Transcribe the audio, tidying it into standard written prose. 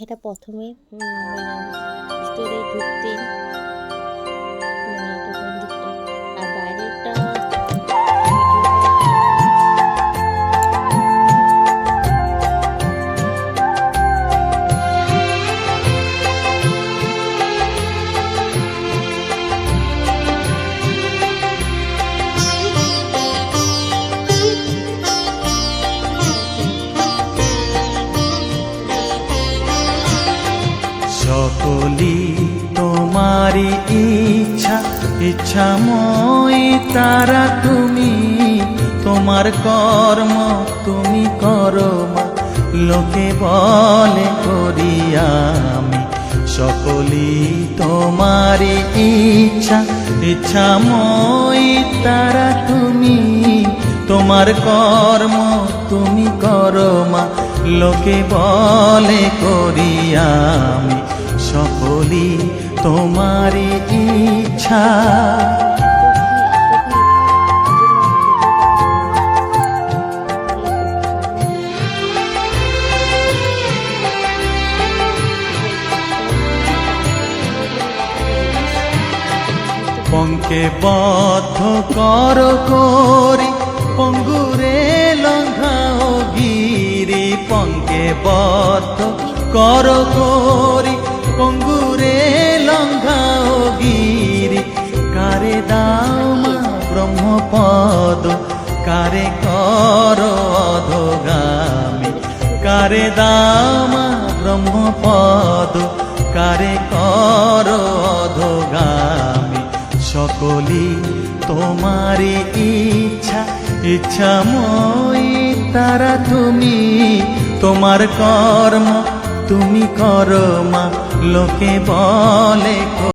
এটা প্রথমে ভিতরে ঢুকতে এটা কোন দিকটা, আর বাইরেটা সকলি তোমারি ইচ্ছা, ইচ্ছাময়ী তারা তুমি। তোমার কর্ম তুমি করো মা, লোকে বলে করি আমি। সকলি তোমারি ইচ্ছা, ইচ্ছাময়ী তারা তুমি। তোমার কর্ম তুমি করো মা, লোকে বলে করি আমি। সকলি তোমারি ইচ্ছা। পঙ্কে বদ্ধ কর করি, পঙ্গুরে লঙ্ঘাও গিরি। পঙ্কে বদ্ধ কর করি, পঙ্গুরে লঙ্ঘাও গিরি। কারে দাও মা ব্রহ্মপদ, কারে কর অধোগামী। কারে দাও মা ব্রহ্মপদ, কারে কর অধোগামী। সকলি তোমারি ইচ্ছা, ইচ্ছাময়ী তারা তুমি। তোমার কর্ম তুমি করো মা, লোকে বলে